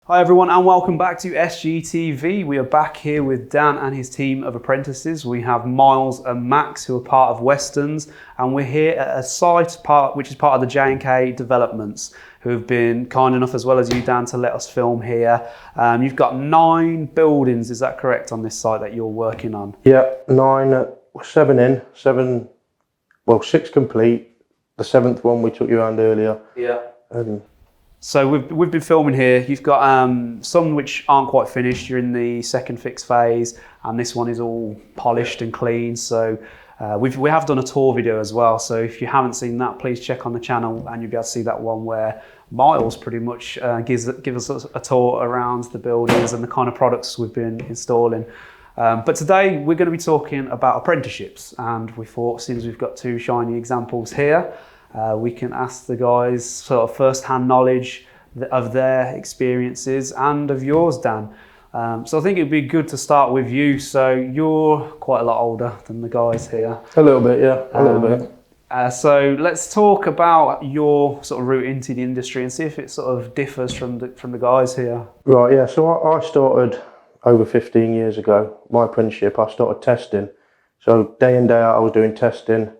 Hi everyone and welcome back to SGTV. We are back here with Dan and his team of apprentices. We have Miles and Max who are part of Weston's, and we're here at a site which is part of the J&K Developments, who have been kind enough, as well as you Dan, to let us film here. You've got 9 buildings, is that correct, on this site that you're working on? Yeah, 9, 7 in, 7, well 6 complete. The 7th one we took you around earlier. Yeah. So we've been filming here. You've got some which aren't quite finished. You're in the second fix phase, and this one is all polished and clean. So we have done a tour video as well. So if you haven't seen that, please check on the channel, and you'll be able to see that one where Miles pretty much gives us a tour around the buildings and the kind of products we've been installing. But today we're going to be talking about apprenticeships, and we thought, since we've got 2 shiny examples here, we can ask the guys sort of first-hand knowledge of their experiences and of yours, Dan. So I think it'd be good to start with you. So you're quite a lot older than the guys here. A little bit, yeah, a little bit. So let's talk about your sort of route into the industry and see if it sort of differs from the guys here. Right, yeah, so I started over 15 years ago, my apprenticeship. I started testing. So day in, day out I was doing testing.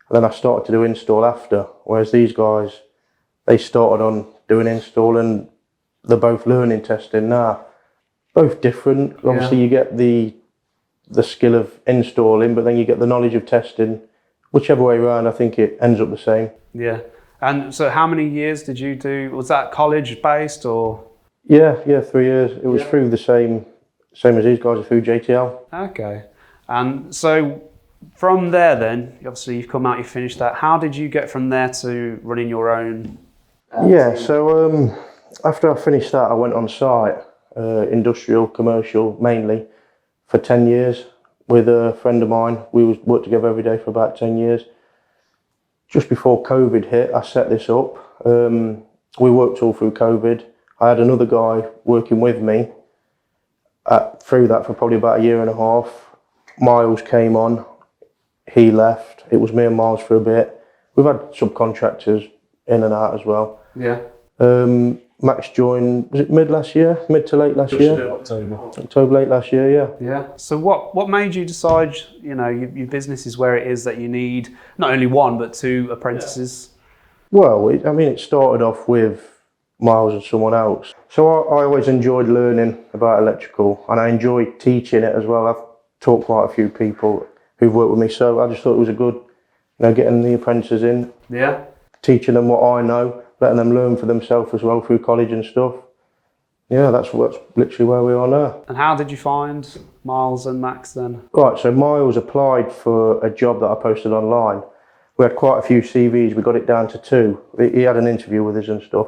And then I started to do install after, whereas these guys, they started on doing install, and they're both learning testing now. Both different. Obviously you get the skill of installing, but then you get the knowledge of testing. Whichever way around, I think it ends up the same. Yeah. And so how many years did you do? Was that college based or? Yeah, 3 years. It was through the same as these guys, through JTL. Okay. And so from there then, obviously you've come out, you've finished that. How did you get from there to running your own team? So after I finished that, I went on site, industrial, commercial mainly, for 10 years with a friend of mine. We worked together every day for about 10 years. Just before COVID hit, I set this up. We worked all through COVID. I had another guy working with me through that for probably about 1.5 years. Miles came on. He left. It was me and Miles for a bit. We've had subcontractors in and out as well. Yeah. Max joined, was it mid to late last year? October, late last year, yeah. Yeah. So what made you decide, your business is where it is, that you need not only 1 but 2 apprentices? Well, it started off with Miles and someone else. So I always enjoyed learning about electrical, and I enjoyed teaching it as well. I've taught quite a few people who've worked with me, so I just thought it was a good, getting the apprentices in. Yeah. Teaching them what I know, letting them learn for themselves as well through college and stuff. Yeah, that's literally where we are now. And how did you find Miles and Max then? Right, so Miles applied for a job that I posted online. We had quite a few CVs, we got it down to 2. He had an interview with us and stuff.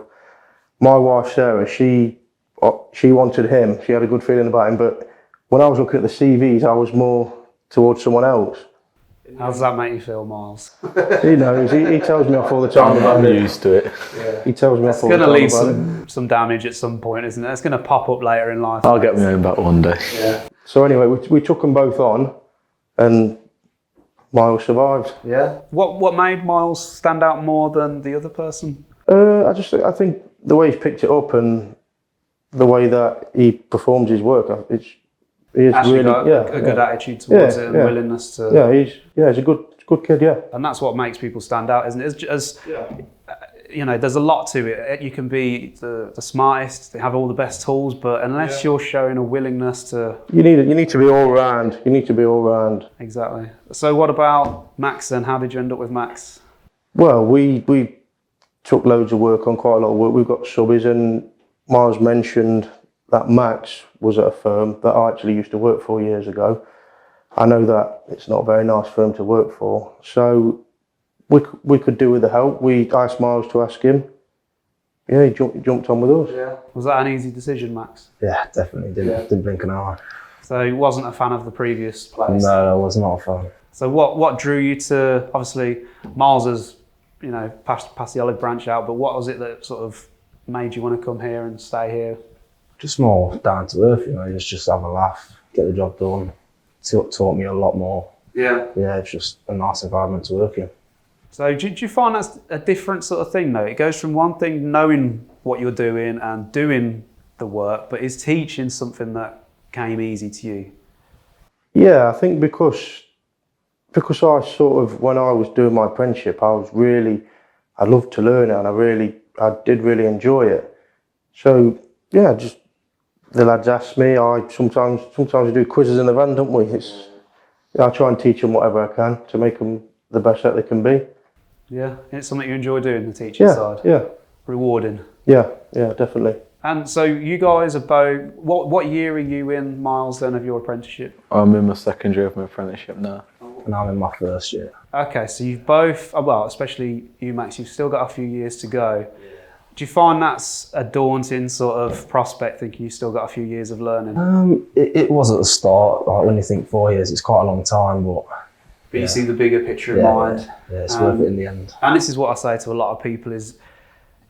My wife Sarah, she wanted him, she had a good feeling about him, but when I was looking at the CVs, I was more towards someone else. How does that make you feel, Miles? He knows. He tells me off all the time about it. I'm used to it. Yeah. He tells me off all the time about it. It's going to leave some damage at some point, isn't it? It's going to pop up later in life. I'll get my own back one day. Yeah. So anyway, we took them both on, and Miles survived. Yeah. What made Miles stand out more than the other person? I think the way he's picked it up and the way that he performs his work, he's actually really got a good attitude towards it and willingness to. Yeah, he's a good kid. Yeah, and that's what makes people stand out, isn't it? There's a lot to it. You can be the smartest, have all the best tools, but unless you're showing a willingness to, you need to be all round. You need to be all round. Exactly. So what about Max then? How did you end up with Max? Well, we took loads of work on, quite a lot of work. We've got subbies, and Miles mentioned that Max was at a firm that I actually used to work for years ago. I know that it's not a very nice firm to work for, so we could do with the help. I asked Miles to ask him. Yeah, he jumped on with us. Yeah. Was that an easy decision, Max? Yeah, definitely. Didn't blink an eye. So he wasn't a fan of the previous place? No, I was not a fan. So what drew you to, obviously Miles has, passed the olive branch out, but what was it that sort of made you want to come here and stay here? Just more down to earth, just have a laugh, get the job done. Taught me a lot more. Yeah. Yeah, it's just a nice environment to work in. So do you find that's a different sort of thing though? It goes from one thing, knowing what you're doing and doing the work, but is teaching something that came easy to you? Yeah, I think because I sort of, when I was doing my apprenticeship, I loved to learn it, and I did really enjoy it. So yeah, just the lads ask me. Sometimes we do quizzes in the van, don't we? I try and teach them whatever I can to make them the best that they can be. Yeah, it's something you enjoy doing, the teaching side. Yeah, rewarding. Yeah, definitely. And so you guys are both, what year are you in, Miles, then, of your apprenticeship? I'm in my second year of my apprenticeship now. And I'm in my first year. Okay, so you've both, well, especially you, Max, you've still got a few years to go. Do you find that's a daunting sort of prospect, thinking you've still got a few years of learning? It was at the start. Like, when you think 4 years, it's quite a long time, but you see the bigger picture in mind. Yeah, it's worth it in the end. And this is what I say to a lot of people is,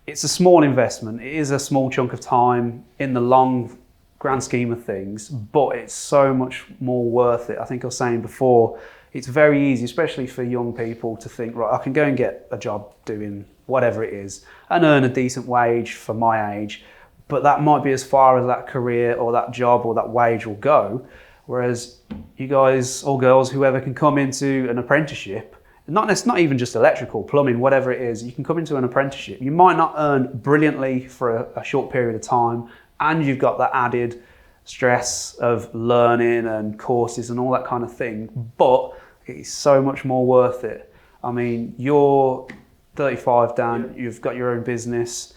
it's a small investment. It is a small chunk of time in the long grand scheme of things, but it's so much more worth it. I think I was saying before, it's very easy, especially for young people, to think, right, I can go and get a job doing whatever it is and earn a decent wage for my age, but that might be as far as that career or that job or that wage will go. Whereas you guys or girls, whoever, can come into an apprenticeship, it's not even just electrical, plumbing, whatever it is, you can come into an apprenticeship. You might not earn brilliantly for a short period of time, and you've got that added stress of learning and courses and all that kind of thing, but it's so much more worth it. I mean, you're 35, Dan, you've got your own business,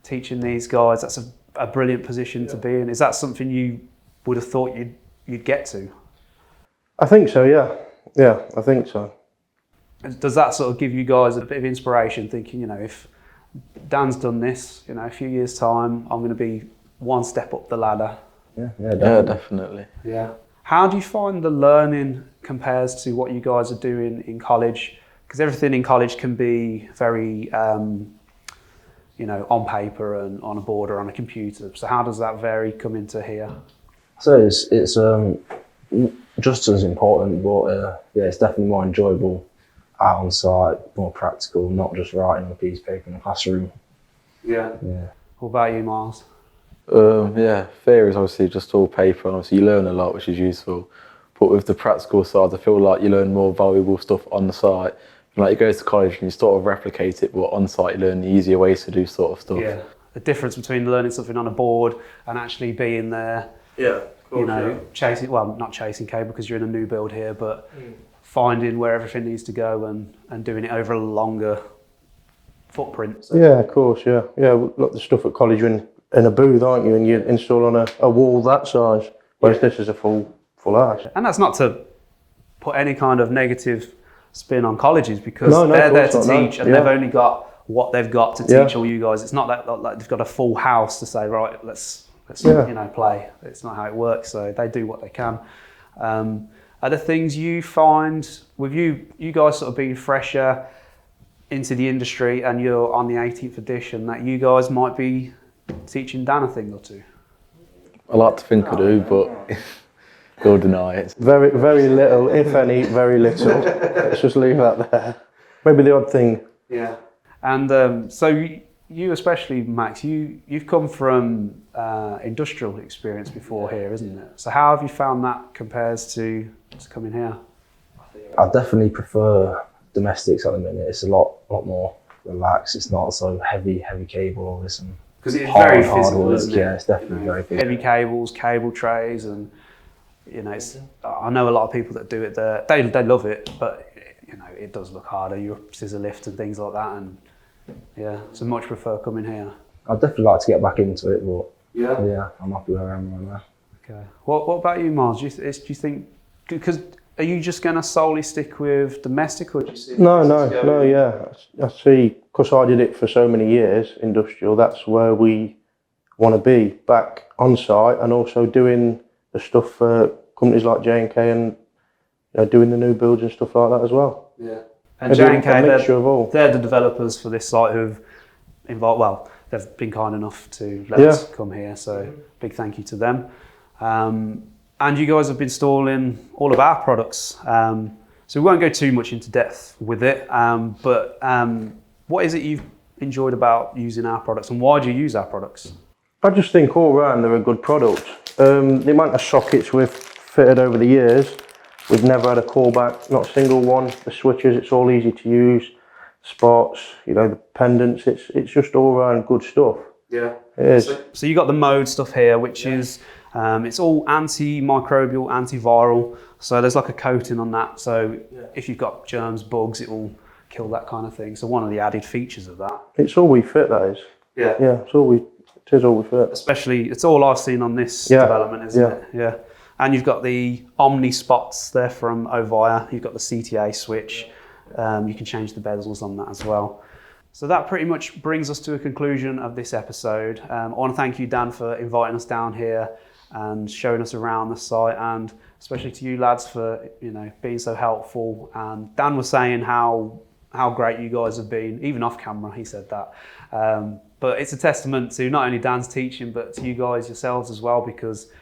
teaching these guys, that's a brilliant position to be in. Is that something you would have thought you'd get to? I think so, yeah. Yeah, I think so. Does that sort of give you guys a bit of inspiration, thinking, if Dan's done this, a few years' time, I'm going to be one step up the ladder? Yeah, Definitely. Yeah. How do you find the learning compares to what you guys are doing in college? Because everything in college can be very, on paper and on a board or on a computer. So how does that vary come into here? So it's just as important, but it's definitely more enjoyable out on site, more practical, not just writing on a piece of paper in a classroom. Yeah. What about you, Miles? Theory is obviously just all paper, and obviously you learn a lot, which is useful. But with the practical side, I feel like you learn more valuable stuff on the site. Like, you go to college and you sort of replicate it, but on site you learn the easier ways to do sort of stuff. Yeah. The difference between learning something on a board and actually being there. Yeah. Chasing, well, not chasing cable because you're in a new build here, but finding where everything needs to go and doing it over a longer footprint. So. Yeah, of course, yeah. Yeah, look, the stuff at college, you're in a booth, aren't you? And you install on a wall that size, whereas this is a full house. And that's not to put any kind of negative spin on colleges, because they're there to teach, and they've only got what they've got to teach all you guys. It's not that like they've got a full house to say, right, let's play. It's not how it works. So they do what they can. Are there things you find with you guys sort of being fresher into the industry and you're on the 18th edition that you guys might be teaching Dan a thing or two? I like to think I do, but he'll deny it. Very, very little, if any, very little. Let's just leave that there. Maybe the odd thing. Yeah. And so you especially, Max, you've come from industrial experience before here, isn't it? So how have you found that compares to coming here? I definitely prefer domestics at the minute. It's a lot more relaxed. It's not so heavy cable, all this. Because it's very physical, isn't it? Yeah, it's definitely very physical. Heavy cables, cable trays, and I know a lot of people that do it there. They love it, but it does look harder. Your scissor lift and things like that, and so much prefer coming here. I'd definitely like to get back into it, but yeah, I'm happy where I am right now. Okay. What about you, Miles? Do you think? Because are you just going to solely stick with domestic, or do you see? No. Yeah, I see. Because I did it for so many years, industrial. That's where we want to be, back on site, and also doing the stuff for companies like J&K and doing the new builds and stuff like that as well. Yeah. And J&K, they're the developers for this site who've involved. Well, they've been kind enough to let us come here, so big thank you to them. And you guys have been installing all of our products, so we won't go too much into depth with it. But what is it you've enjoyed about using our products, and why do you use our products? I just think all round they're a good product. The amount of sockets we've fitted over the years, we've never had a callback, not a single one. The switches, it's all easy to use. Spots, you know, the pendants, it's just all round good stuff. Yeah. It is. So you got the mode stuff here, which is, it's all antimicrobial, antiviral. So there's like a coating on that. So if you've got germs, bugs, it will kill that kind of thing. So one of the added features of that. It's all we fit, that is. Yeah. Yeah, it is all we fit. Especially, it's all I've seen on this development, isn't it? Yeah. And you've got the Omni spots there from Ovia. You've got the CTA switch. You can change the bezels on that as well. So that pretty much brings us to a conclusion of this episode. I want to thank you, Dan, for inviting us down here and showing us around the site, and especially to you lads for, you know, being so helpful. And Dan was saying how great you guys have been, even off camera, he said that. But it's a testament to not only Dan's teaching, but to you guys yourselves as well, because,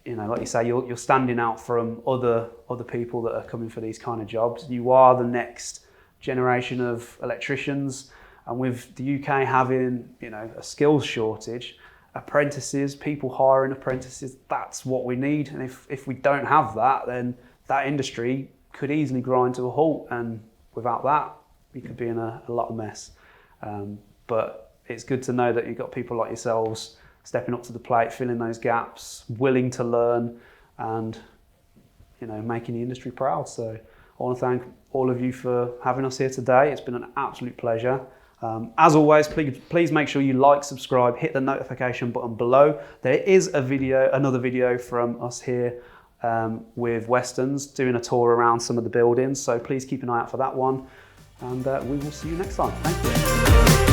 you know, like you say, you're standing out from other people that are coming for these kind of jobs. You are the next generation of electricians, and with the UK having, you know, a skills shortage, apprentices, people hiring apprentices, that's what we need. And if we don't have that, then that industry could easily grind to a halt, and without that, we could be in a lot of mess. But it's good to know that you've got people like yourselves stepping up to the plate, filling those gaps, willing to learn, and, you know, making the industry proud. So I want to thank all of you for having us here today. It's been an absolute pleasure. As always, please make sure you like, subscribe, hit the notification button below. There is another video from us here with Weston's doing a tour around some of the buildings. So please keep an eye out for that one, and we will see you next time. Thank you.